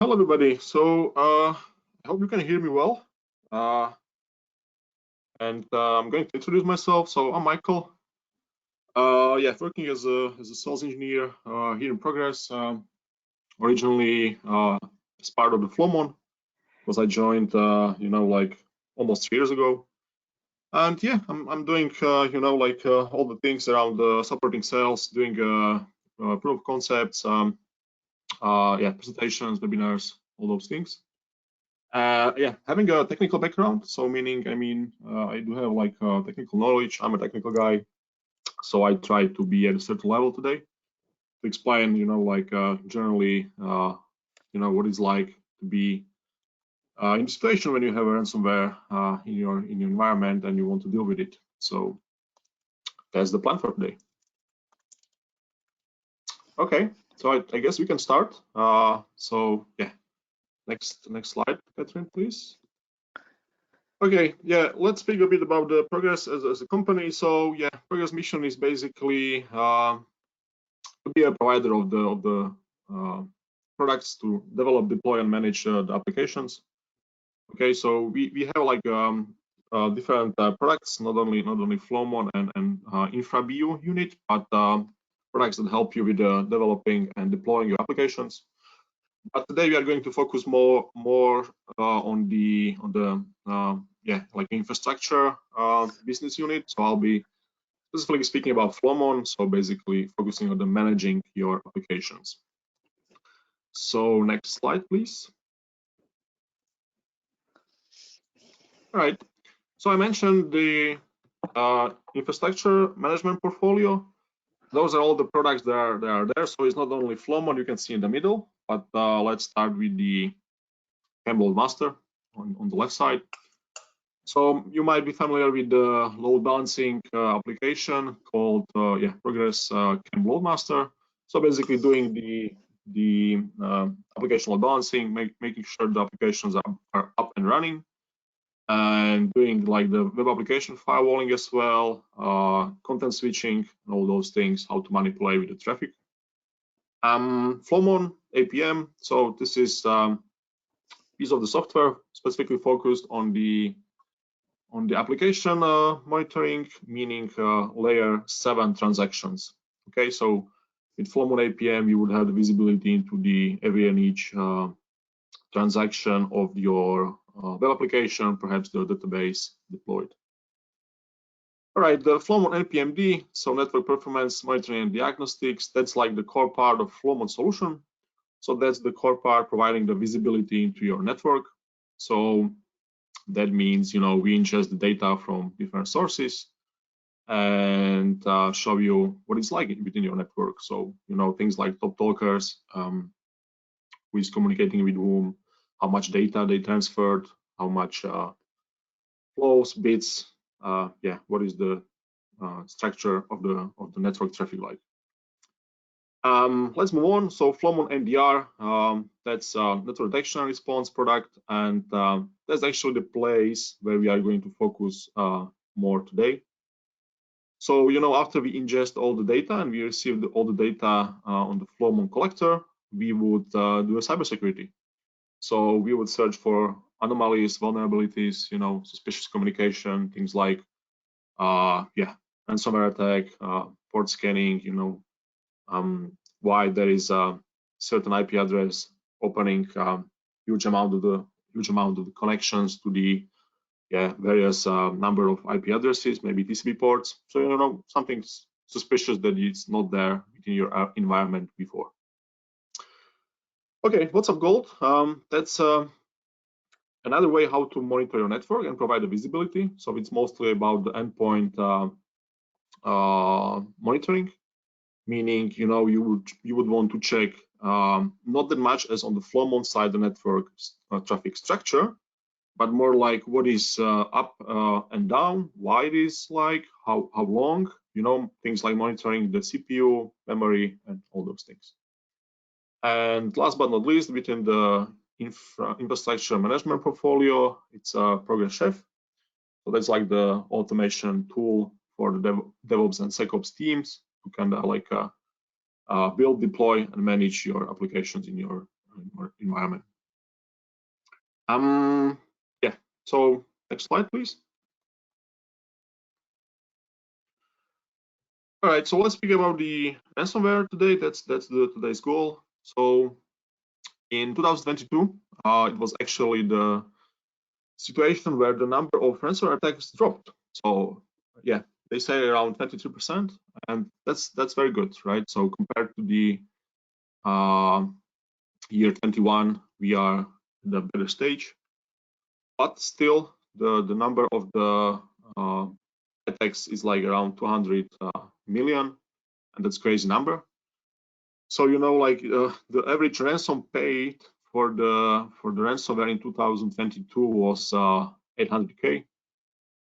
Hello, everybody. So I hope you can hear me well. I'm going to introduce myself. So I'm Michael. Working as a sales engineer here in Progress. Originally as part of the Flowmon, because I joined like almost 3 years ago. And yeah, I'm doing all the things around supporting sales, doing proof of concepts, presentations, webinars, all those things. Having a technical background, so meaning, I do have like technical knowledge. I'm a technical guy, so I try to be at a certain level today to explain, generally, what it's like to be in a situation when you have a ransomware in your environment and you want to deal with it. So that's the plan for today. Okay, so I guess we can start. Next slide, Catherine, please. Okay, let's speak a bit about the Progress as a company. So Progress mission is basically to be a provider of the products to develop, deploy, and manage the applications. Okay, so we have like different products, not only Flowmon and InfraBU unit, but products that help you with developing and deploying your applications. But today we are going to focus more on the infrastructure business unit. So I'll be specifically speaking about Flowmon. So basically focusing on the managing your applications. So next slide, please. All right. So I mentioned the infrastructure management portfolio. Those are all the products that are there. So it's not only Flowmon you can see in the middle, but let's start with the Master on the left side. So you might be familiar with the load balancing application called Progress Load Master. So basically doing the application load balancing, making sure the applications are up and running, and doing like the web application firewalling as well, content switching, and all those things, how to manipulate with the traffic. Flowmon APM. So this is piece of the software specifically focused on the application monitoring, meaning layer 7 transactions. Okay, so with Flowmon APM, you would have the visibility into every and each transaction of your web application, perhaps the database deployed. All right, the Flowmon NPMD, so network performance monitoring and diagnostics, that's like the core part of Flowmon solution. So that's the core part providing the visibility into your network. So that means, we ingest the data from different sources and show you what it's like within your network. So, things like top talkers, who is communicating with whom, how much data they transferred, how much flows, bits, what is the structure of the network traffic like. Let's move on. So Flowmon NDR, that's network detection and response product, and that's actually the place where we are going to focus more today. So after we ingest all the data and we receive all the data on the Flowmon collector, we would do a cybersecurity. So we would search for anomalies, vulnerabilities, suspicious communication, things like ransomware attack, port scanning, why there is a certain IP address opening huge amount of the connections to the various number of IP addresses, maybe TCP ports. So something suspicious that it's not there within your environment before. Okay, what's up, Gold? That's another way how to monitor your network and provide the visibility. So it's mostly about the endpoint monitoring, meaning you would want to check not that much as on the Flowmon side the network traffic structure, but more like what is up and down, why it is like, how long, things like monitoring the CPU, memory, and all those things. And last but not least, within the infrastructure management portfolio, it's Progress Chef. So that's like the automation tool for the DevOps and SecOps teams who kind of like build, deploy, and manage your applications in your environment. Yeah. So next slide, please. All right. So let's speak about the ransomware today. That's today's goal. So in 2022, it was actually the situation where the number of ransomware attacks dropped. So yeah, they say around 22%, and that's very good, right? So compared to the year 21, we are in the better stage, but still the number of the attacks is like around 200 million, and that's crazy number. So like the average ransom paid for the ransomware in 2022 was 800K.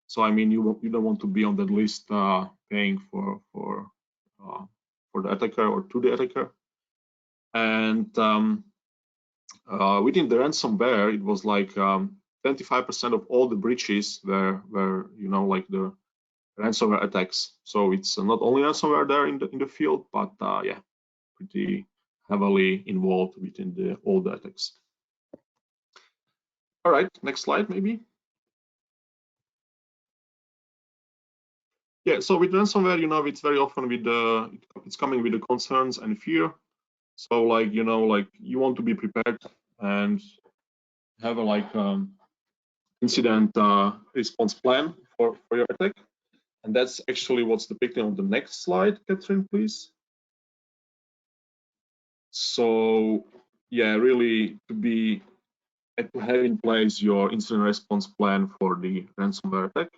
So I mean, you don't want to be on that list paying for the attacker or to the attacker. And within the ransomware, it was like 25% of all the breaches were like the ransomware attacks. So it's not only ransomware there in the field, but yeah, pretty heavily involved within all the attacks. All right, next slide maybe. Yeah, so with ransomware, it's very often it's coming with the concerns and fear. So like you want to be prepared and have a incident response plan for your attack, and that's actually what's depicted on the next slide. Catherine, please. So yeah, really to have in place your incident response plan for the ransomware attack.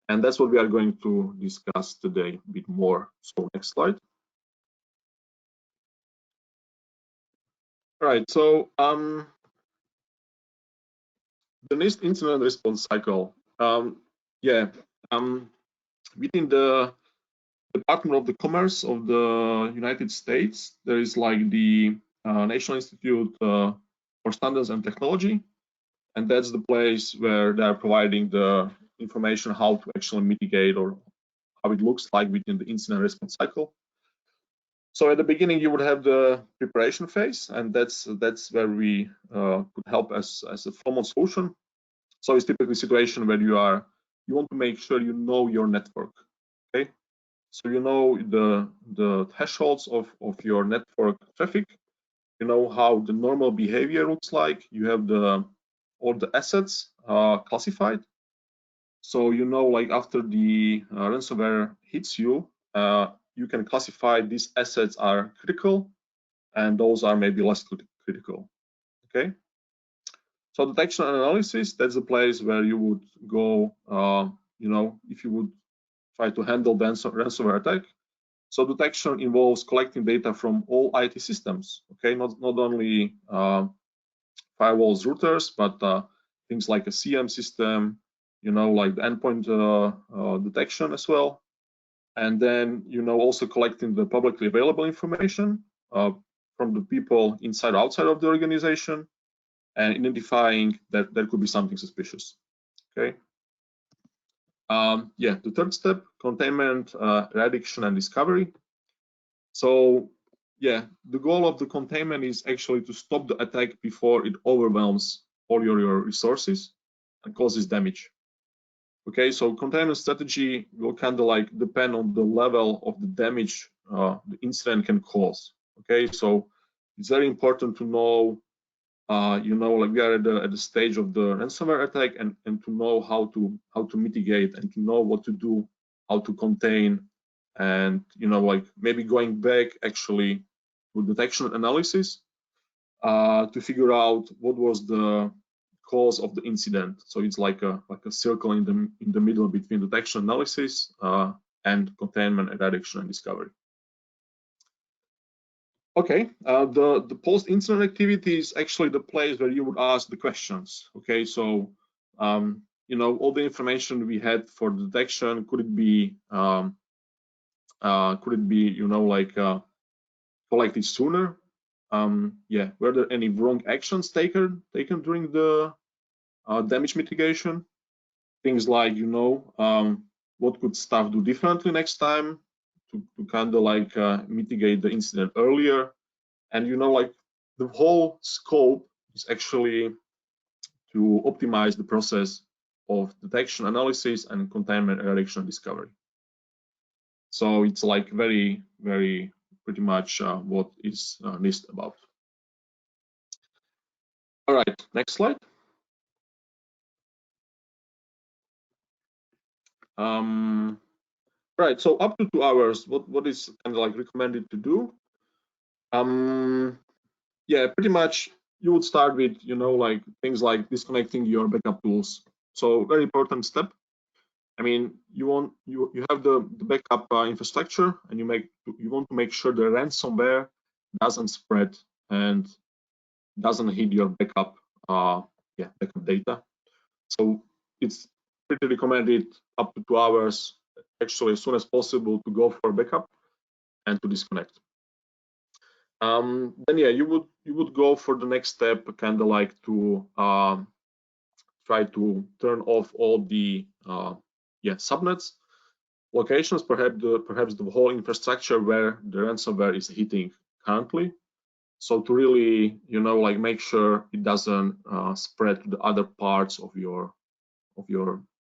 And that's what we are going to discuss today a bit more. So next slide. All right, so the NIST incident response cycle. Within the Department of the Commerce of the United States, there is like the National Institute for Standards and Technology, and that's the place where they are providing the information how to actually mitigate or how it looks like within the incident response cycle. So at the beginning, you would have the preparation phase, and that's where we could help as a Flowmon solution. So it's typically a situation where you want to make sure you know your network. Okay, so you know the thresholds of your network traffic. You know how the normal behavior looks like. You have all the assets classified. So like after the ransomware hits you, you can classify these assets are critical, and those are maybe less critical. Okay. So detection and analysis, that's a place where you would go, if you would try to handle the ransomware attack. So detection involves collecting data from all IT systems, okay, not only firewalls, routers, but things like a CM system, like the endpoint detection as well. And then, also collecting the publicly available information from the people inside or outside of the organization, and identifying that there could be something suspicious. Okay. Yeah, the third step, containment, eradication, and discovery. So yeah, the goal of the containment is actually to stop the attack before it overwhelms all your resources and causes damage. Okay, so containment strategy will kind of like depend on the level of the damage the incident can cause. Okay, so it's very important to know, like we are at the stage of the ransomware attack, and to know how to mitigate, and to know what to do, how to contain, and like maybe going back actually to detection analysis to figure out what was the cause of the incident. So it's like a circle in the middle between detection analysis and containment, eradication, and discovery. Okay, the post-incident activity is actually the place where you would ask the questions. Okay, so all the information we had for the detection, could it be collected sooner? Yeah, were there any wrong actions taken during the damage mitigation? Things like what could staff do differently next time to kind of like mitigate the incident earlier? And like the whole scope is actually to optimize the process of detection, analysis, and containment, eradication, discovery. So it's like very, very pretty much what is NIST about. All right, next slide. Right, so up to 2 hours, what is kind of like recommended to do? Yeah, pretty much you would start with, you know, like things like disconnecting your backup tools. So very important step. I mean, you have the backup infrastructure, and you want to make sure the ransomware doesn't spread and doesn't hit your backup backup data. So it's pretty recommended up to 2 hours, actually as soon as possible, to go for backup and to disconnect. Then yeah, you would go for the next step, kind of like to try to turn off all the subnets, locations, perhaps the whole infrastructure where the ransomware is hitting currently. So to really, you know, like make sure it doesn't spread to the other parts of your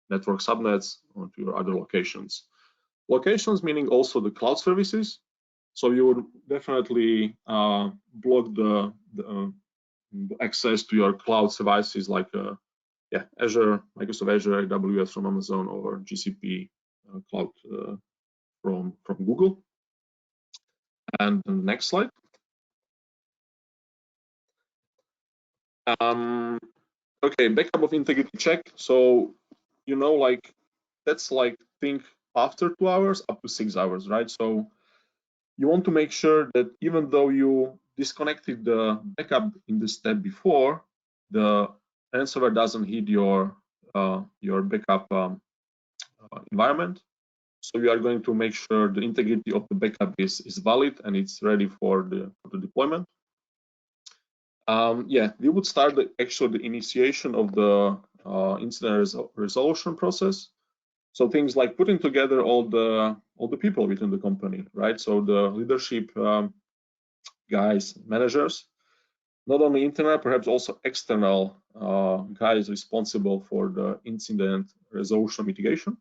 network subnets or to your other locations. Locations meaning also the cloud services. So you would definitely block the access to your cloud services like Azure, Microsoft Azure, AWS from Amazon, or GCP cloud from Google. And the next slide. Okay, backup of integrity check. So, you know, like that's like think after 2 hours up to 6 hours, right? So you want to make sure that even though you disconnected the backup in the step before, the ransomware doesn't hit your backup environment. So you are going to make sure the integrity of the backup is valid and it's ready for the deployment. We would start the initiation of the incident resolution process. So things like putting together all the people within the company, right? So the leadership guys, managers, not only internal, perhaps also external guys responsible for the incident resolution mitigation,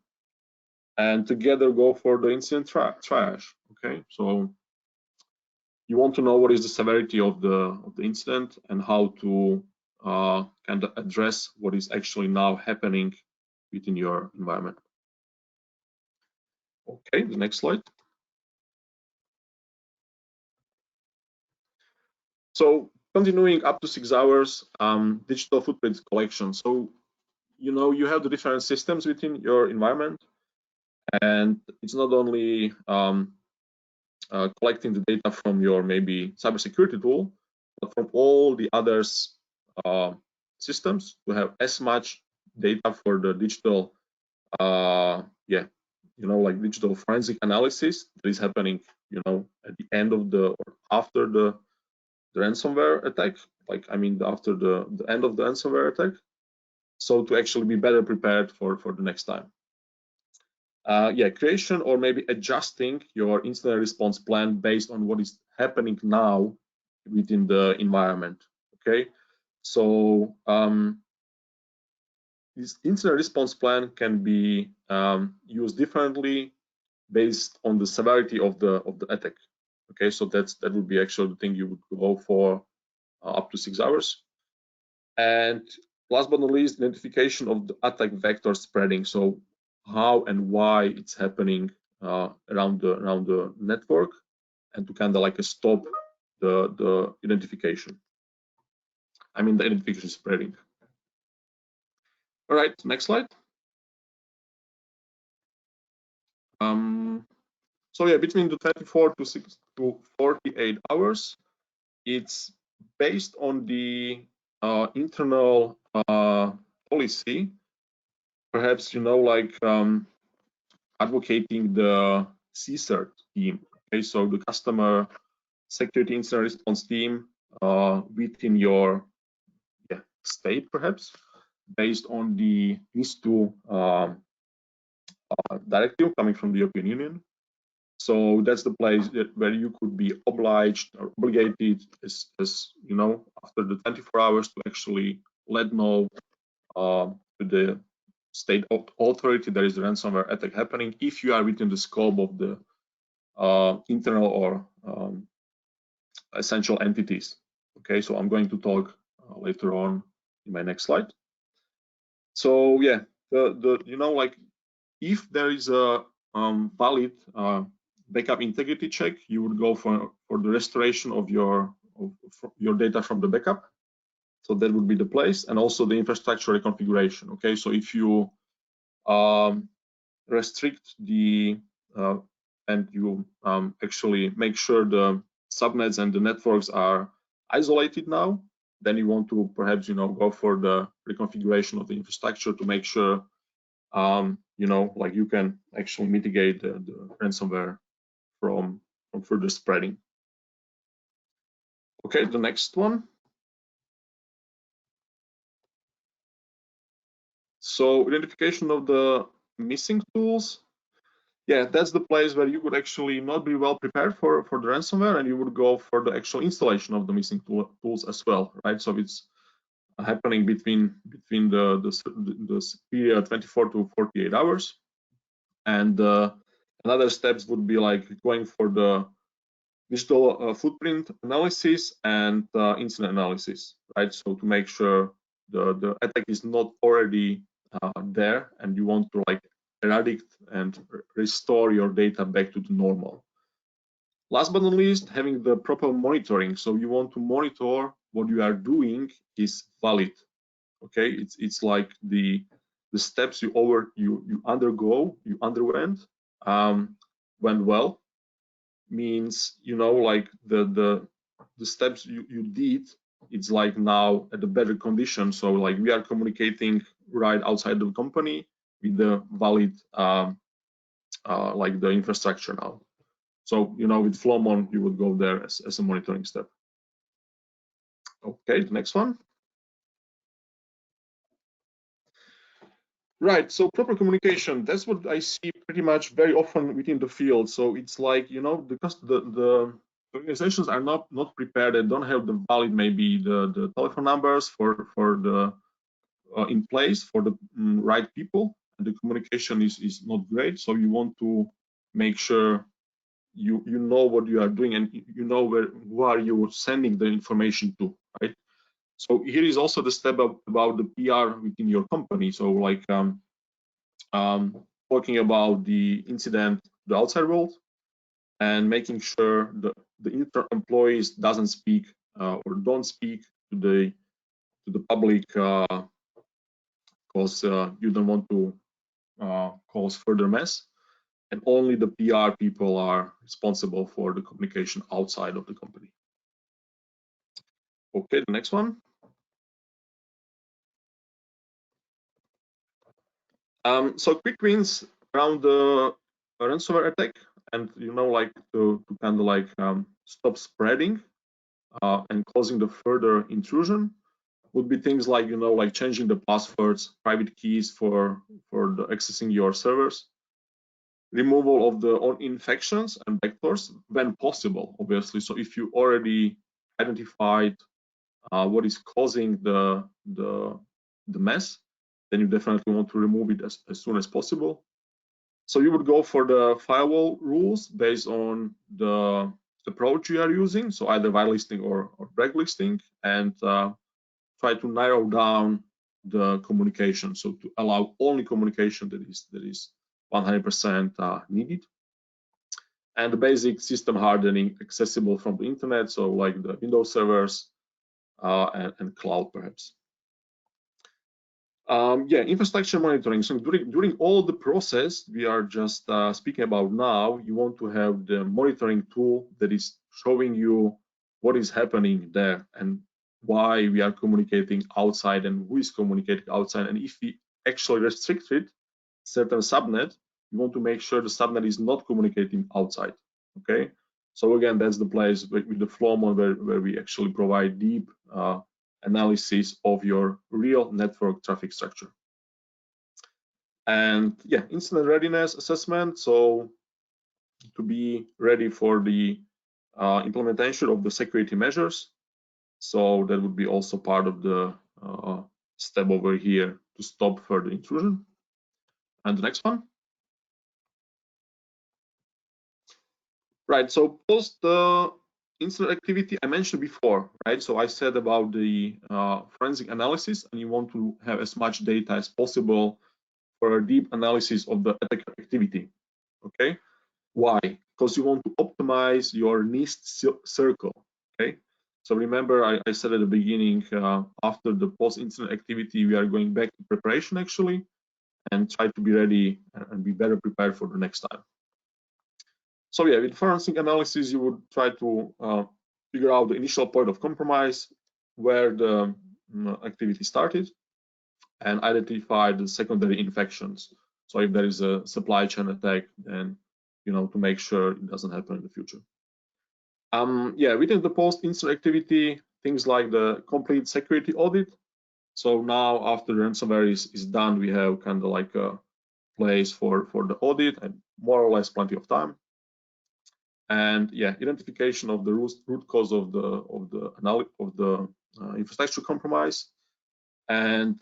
and together go for the incident triage. Okay, so you want to know what is the severity of the incident and how to kind of address what is actually now happening within your environment. Okay, the next slide. So continuing up to 6 hours, digital footprint collection. So, you know, you have the different systems within your environment, and it's not only collecting the data from your maybe cybersecurity tool, but from all the others systems to have as much data for the digital, like digital forensic analysis that is happening, you know, at the end of or after the ransomware attack, like I mean after the end of the ransomware attack, so to actually be better prepared for the next time. Creation or maybe adjusting your incident response plan based on what is happening now within the environment. Okay, so this incident response plan can be used differently based on the severity of the attack. Okay, so that would be actually the thing you would go for up to 6 hours. And last but not least, identification of the attack vector spreading. So how and why it's happening around the network, and to kind of like stop the identification. I mean the identification spreading. All right, next slide. So yeah, between the 24 to 48 hours, it's based on the internal policy. Perhaps, you know, like advocating the sichert team. Okay, so the customer security incident response team within your state, perhaps based on the NIST-Zyklus directive coming from the European Union. So that's the place where you could be obliged or obligated, as you know, after the 24 hours to actually let know to the state authority there is a ransomware attack happening if you are within the scope of the internal or essential entities. Okay, so I'm going to talk later on in my next slide. So yeah, like if there is a valid backup integrity check, you would go for the restoration of your data from the backup. So that would be the place, and also the infrastructure reconfiguration. Okay, so if you restrict the and you actually make sure the subnets and the networks are isolated now, then you want to perhaps go for the reconfiguration of the infrastructure to make sure like you can actually mitigate the ransomware from further spreading. Okay, the next one. So identification of the missing tools. Yeah, that's the place where you would actually not be well prepared for the ransomware, and you would go for the actual installation of the missing tools as well, right? So it's happening between the period 24 to 48 hours. And another steps would be like going for the digital footprint analysis and incident analysis, right? So to make sure the attack is not already there, and you want to like eradicate and restore your data back to the normal. Last but not least, having the proper monitoring. So you want to monitor what you are doing is valid. Okay, it's like the steps you underwent went well. Means like the steps you did, it's like now at a better condition. So like we are communicating right outside the company with the valid like the infrastructure now. So with Flowmon you would go there as a monitoring step. Okay, the next one. Right, so proper communication, that's what I see pretty much very often within the field. So it's like, because the organizations are not prepared, they don't have the valid, maybe the telephone numbers for the in place for the right people, and the communication is not great. So you want to make sure you know what you are doing, and you know who are you sending the information to, right? So here is also the step about the PR within your company. So like talking about the incident, the outside world, and making sure the employees doesn't speak or don't speak to the public, because you don't want to cause further mess. And only the PR people are responsible for the communication outside of the company. Okay, the next one. So quick wins around the ransomware attack, and like to kind of like stop spreading and causing the further intrusion would be things like like changing the passwords, private keys for the accessing your servers, removal of the infections and backdoors when possible, obviously. So if you already identified what is causing the mess, then you definitely want to remove it as soon as possible. So you would go for the firewall rules based on the approach you are using, so either whitelisting or blacklisting, and try to narrow down the communication, so to allow only communication that is 100% needed. And the basic system hardening accessible from the internet, so like the Windows servers and cloud perhaps. Yeah, infrastructure monitoring. So during all the process we are just speaking about now, you want to have the monitoring tool that is showing you what is happening there and why we are communicating outside and who is communicating outside. And if we actually restricted certain subnet, you want to make sure the subnet is not communicating outside. Okay, so again, that's the place with the Flowmon where we actually provide deep analysis of your real network traffic structure. And yeah, incident readiness assessment. So to be ready for the implementation of the security measures. So that would be also part of the step over here to stop further intrusion. And the next one. Right, so post the incident activity I mentioned before, right? So I said about the forensic analysis, and you want to have as much data as possible for a deep analysis of the attack activity, okay? Why? Because you want to optimize your NIST circle, okay? So remember, I said at the beginning, after the post-incident activity, we are going back to preparation actually, and try to be ready and be better prepared for the next time. So yeah, with forensic analysis, you would try to figure out the initial point of compromise, where the activity started, and identify the secondary infections. So if there is a supply chain attack, then to make sure it doesn't happen in the future. Yeah, within the post-incident activity, things like the complete security audit. So now after the ransomware is done, we have kind of like a place for the audit and more or less plenty of time. And yeah, identification of the root cause of the infrastructure compromise. And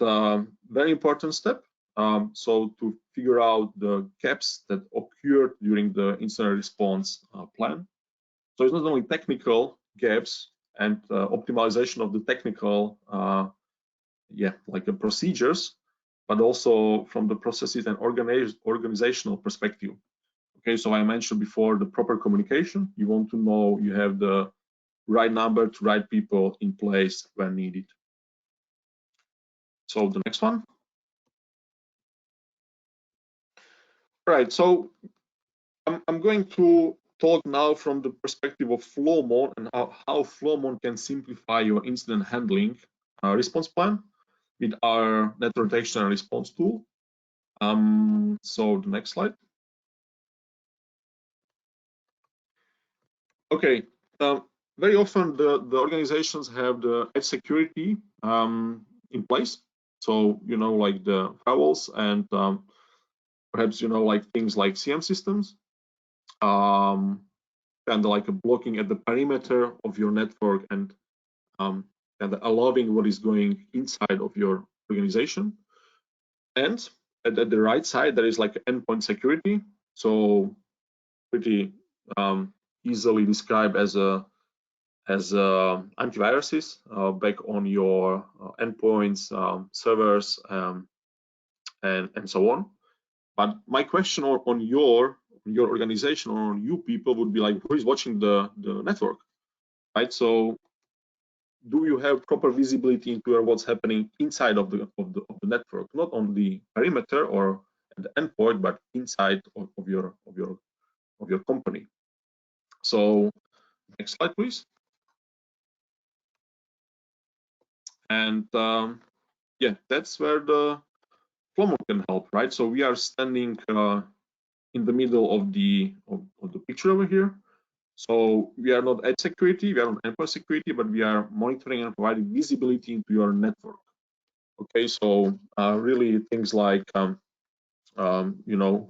very important step, so to figure out the gaps that occurred during the incident response plan. So it's not only technical gaps and optimization of the technical, like the procedures, but also from the processes and organizational perspective. Okay, so I mentioned before the proper communication. You want to know you have the right number to right people in place when needed. So the next one. Right, so I'm going to talk now from the perspective of Flowmon and how Flowmon can simplify your incident handling response plan with our network detection and response tool. So the next slide. Okay, very often the organizations have the edge security in place. So, like the firewalls and perhaps, like things like CM systems, and like a blocking at the perimeter of your network and allowing what is going inside of your organization. And at the right side, there is like endpoint security. So pretty easily described as antiviruses back on your endpoints, servers, and so on. But my question on your organization or on you people would be like, who is watching the network, right? So do you have proper visibility into what's happening inside of the network, not on the perimeter or at the endpoint, but inside of your company? So next slide, please. And yeah, that's where the Flowmon can help, right? So we are standing in the middle of the picture over here. So we are not edge security, we are not endpoint security, but we are monitoring and providing visibility into your network. Okay, so really things like who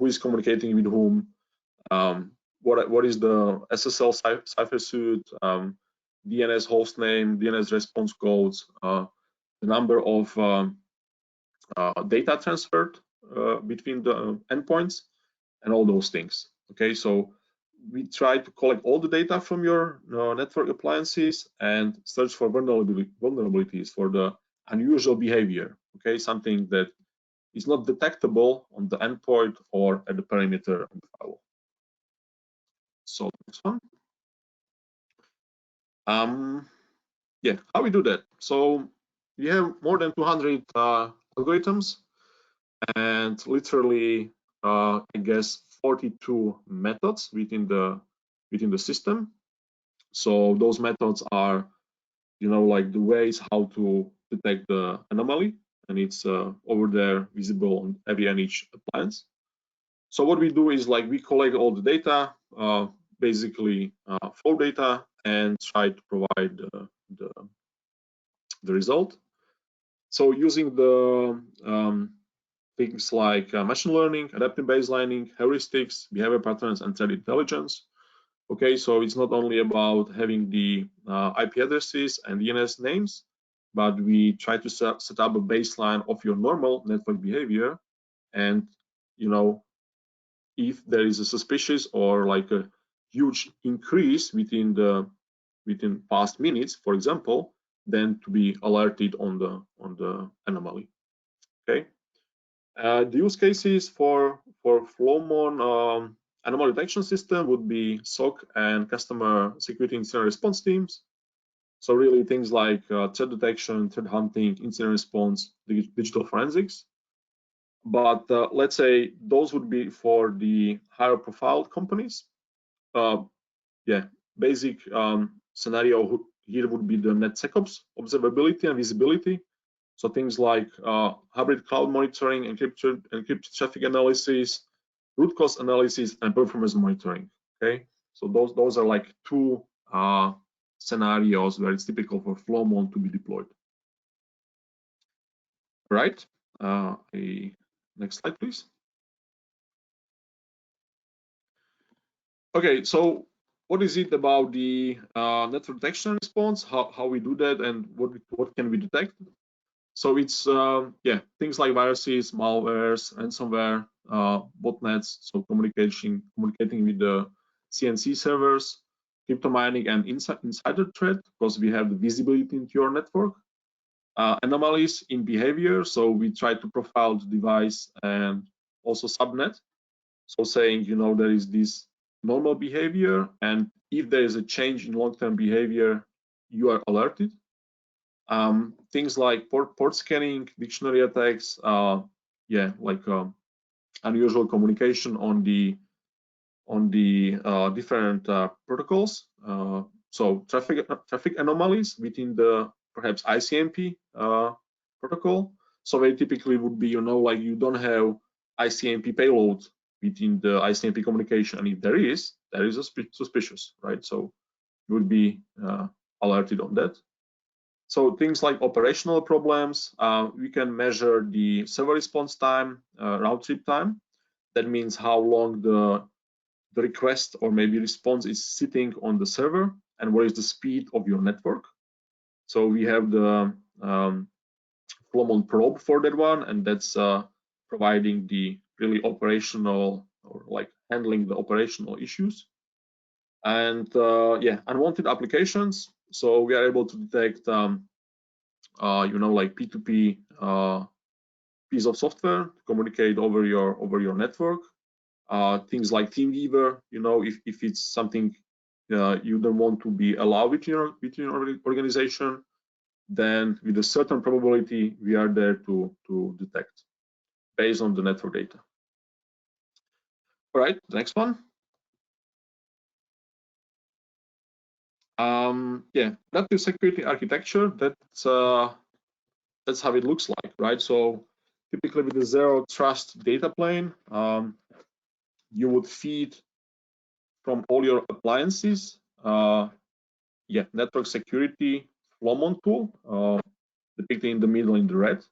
is communicating with whom, what is the SSL cipher suite, DNS host name, DNS response codes, the number of data transferred between the endpoints, and all those things. Okay, so we try to collect all the data from your network appliances and search for vulnerabilities for the unusual behavior. Okay, something that is not detectable on the endpoint or at the perimeter of the firewall. So next one. Yeah, how we do that? So we have more than 200 algorithms and literally, I guess, 42 methods within the system. So those methods are, like the ways how to detect the anomaly, and it's over there visible on every and each appliance. So what we do is like we collect all the data, basically flow data, and try to provide the result. So using the things like machine learning, adaptive baselining, heuristics, behavior patterns, and threat intelligence. Okay, so it's not only about having the IP addresses and DNS names, but we try to set up a baseline of your normal network behavior, and if there is a suspicious or like a huge increase within past minutes, for example, then to be alerted on the anomaly. Okay. The use cases for Flowmon anomaly detection system would be SOC and customer security incident response teams. So really things like threat detection, threat hunting, incident response, digital forensics. But let's say those would be for the higher profile companies. Basic scenario here would be the NetSecOps observability and visibility. So things like hybrid cloud monitoring, encrypted traffic analysis, root cause analysis, and performance monitoring. Okay, so those are like two scenarios where it's typical for Flowmon to be deployed. Right. Next slide, please. Okay, so what is it about the network detection response? How we do that, and what can we detect? So it's things like viruses, malwares, ransomware, botnets, so communicating with the CNC servers, crypto mining, and insider threat, because we have the visibility into your network. Anomalies in behavior, so we try to profile the device and also subnet. So saying, there is this normal behavior, and if there is a change in long-term behavior, you are alerted. Things like port scanning, dictionary attacks, unusual communication on the different protocols. So traffic anomalies within the perhaps ICMP protocol. So very typically would be, like you don't have ICMP payload within the ICMP communication, and if there is a suspicious, right? So you would be alerted on that. So things like operational problems, we can measure the server response time, round trip time. That means how long the request or maybe response is sitting on the server, and what is the speed of your network. So we have the Flowmon probe for that one, and that's providing the really operational, or like handling the operational issues. And unwanted applications. So we are able to detect like P2P piece of software to communicate over your network. Things like TeamViewer, if it's something you don't want to be allowed within your organization, then with a certain probability we are there to detect based on the network data. All right, the next one. Adaptive security architecture. That's how it looks like, right? So typically with the zero trust data plane, you would feed from all your appliances, network security Flowmon tool, depicted in the middle in the red,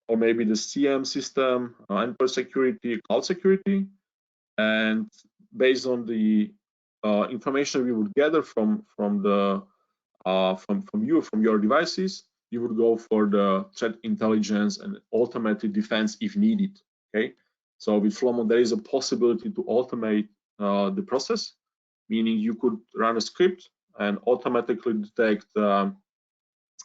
or maybe the CM system, endpoint security, cloud security, and based on the information we would gather from your devices, you would go for the threat intelligence and automated defense if needed. Okay, so with Flowmon there is a possibility to automate the process, meaning you could run a script and automatically detect on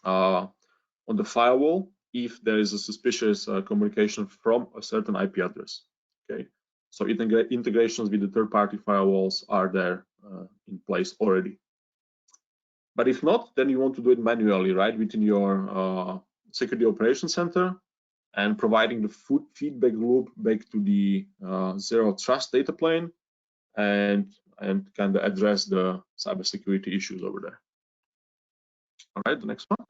the firewall if there is a suspicious communication from a certain IP address. Okay, so integrations with the third-party firewalls are there in place already. But if not, then you want to do it manually, right, within your security operations center, and providing the feedback loop back to the zero trust data plane, and kind of address the cybersecurity issues over there. All right, the next one.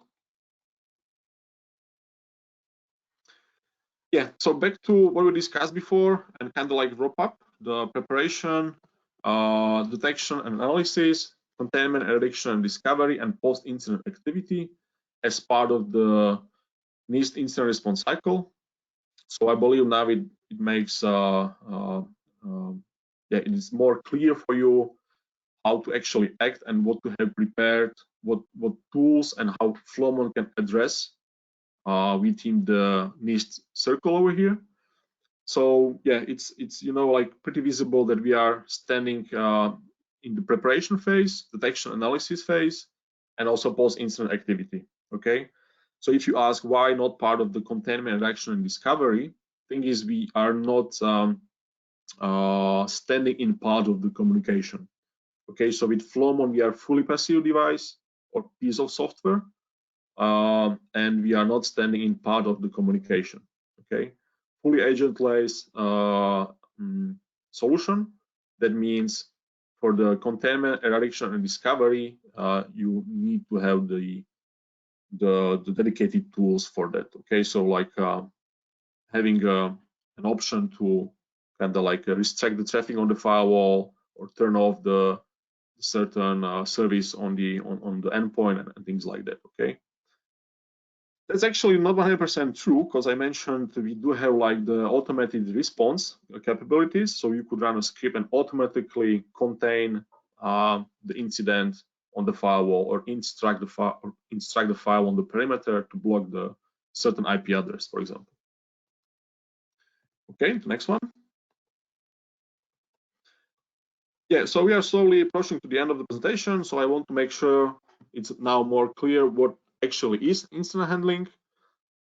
Yeah, so back to what we discussed before, and kind of like wrap up the preparation, detection and analysis, containment, eradication and discovery, and post-incident activity as part of the NIST incident response cycle. So I believe now it makes it is more clear for you how to actually act and what to have prepared what tools and how Flowmon can address within the NIST circle over here. So yeah, it's like pretty visible that we are standing in the preparation phase, detection analysis phase, and also post-incident activity. Okay, so if you ask why not part of the containment, reaction, and discovery, thing is we are not standing in part of the communication. Okay, so with Flowmon we are fully passive device or piece of software, and we are not standing in part of the communication. Okay, fully agentless solution. That means for the containment, eradication, and discovery, you need to have the dedicated tools for that. Okay, so like having an option to kind of like restrict the traffic on the firewall or turn off the certain service on the endpoint and things like that. Okay. That's actually not 100% true, because I mentioned we do have like the automated response capabilities. So you could run a script and automatically contain the incident on the firewall, or instruct the firewall on the perimeter to block the certain IP address, for example. Okay, the next one. Yeah, so we are slowly approaching to the end of the presentation. So I want to make sure it's now more clear what actually is incident handling.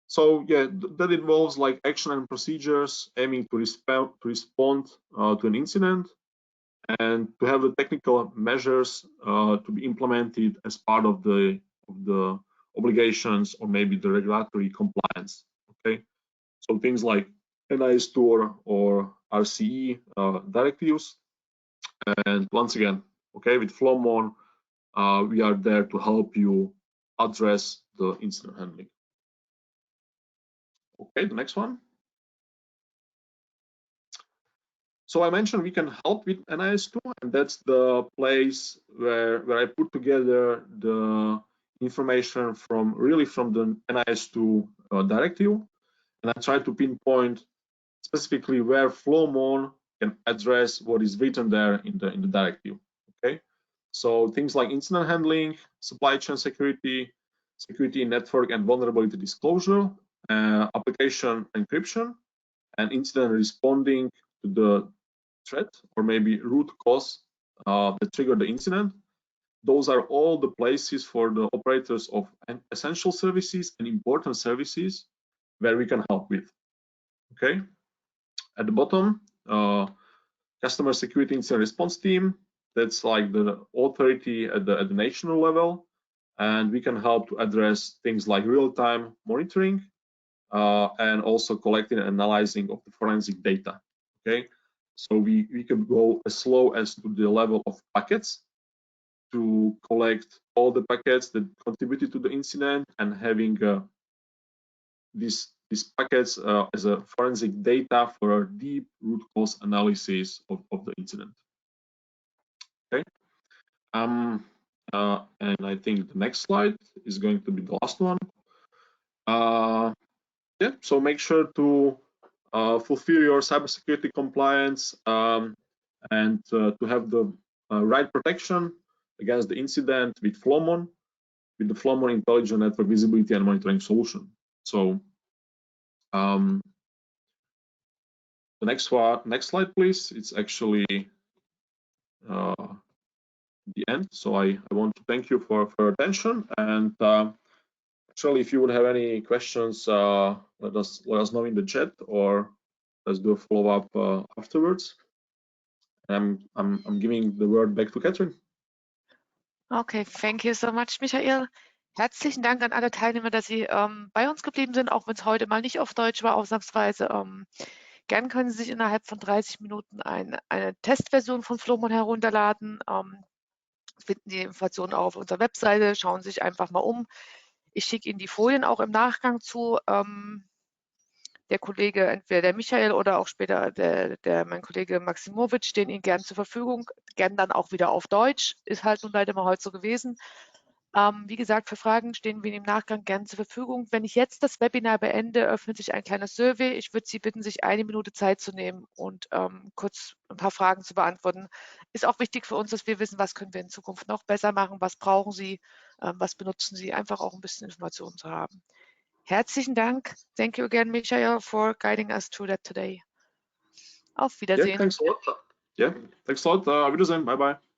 So yeah, that involves like action and procedures aiming to respond to an incident, and to have the technical measures to be implemented as part of the obligations or maybe the regulatory compliance. Okay, so things like NIST or RCE directives. And once again, okay, with Flowmon, we are there to help you address the incident handling. Okay, the next one. So I mentioned we can help with NIS2, and that's the place where I put together the information from the NIS2 directive, and I try to pinpoint specifically where Flowmon can address what is written there in the directive. Okay, so things like incident handling, supply chain security, security in network and vulnerability disclosure, application encryption, and incident responding to the threat or maybe root cause that triggered the incident. Those are all the places for the operators of essential services and important services where we can help with. Okay, at the bottom, customer security incident response team. That's like the authority at the national level, and we can help to address things like real-time monitoring and also collecting and analyzing of the forensic data. Okay, so we can go as low as to the level of packets to collect all the packets that contributed to the incident, and having these packets as a forensic data for a deep root cause analysis of the incident. Okay, and I think the next slide is going to be the last one. Yeah, so make sure to fulfill your cybersecurity compliance and to have the right protection against the incident with Flowmon, with the Flowmon Intelligent Network Visibility and Monitoring solution. So the next slide, please. It's actually the end. So I want to thank you for your attention, and actually, if you would have any questions, let us know in the chat, or let's do a follow-up afterwards. I'm giving the word back to Catherine. Okay, thank you so much, Michael. Herzlichen Dank an alle Teilnehmer, dass Sie bei uns geblieben sind, auch wenn es heute mal nicht auf Deutsch war, ausnahmsweise. Gern können Sie sich innerhalb von 30 Minuten eine Testversion von Flowmon herunterladen. Finden die Informationen auch auf unserer Webseite. Schauen Sie sich einfach mal um. Ich schicke Ihnen die Folien auch im Nachgang zu. Der Kollege, entweder der Michael oder auch später mein Kollege Maximowitsch, stehen Ihnen gern zur Verfügung. Gern dann auch wieder auf Deutsch. Ist halt nun leider mal heute so gewesen. Wie gesagt, für Fragen stehen wir Ihnen im Nachgang gern zur Verfügung. Wenn ich jetzt das Webinar beende, öffnet sich ein kleines Survey. Ich würde Sie bitten, sich 1 Minute Zeit zu nehmen und kurz ein paar Fragen zu beantworten. Ist auch wichtig für uns, dass wir wissen, was können wir in Zukunft noch besser machen, was brauchen Sie, was benutzen Sie, einfach auch ein bisschen Informationen zu haben. Herzlichen Dank. Thank you again, Michael, for guiding us through that today. Auf Wiedersehen. Yeah, thanks a lot. Auf Wiedersehen. Bye bye.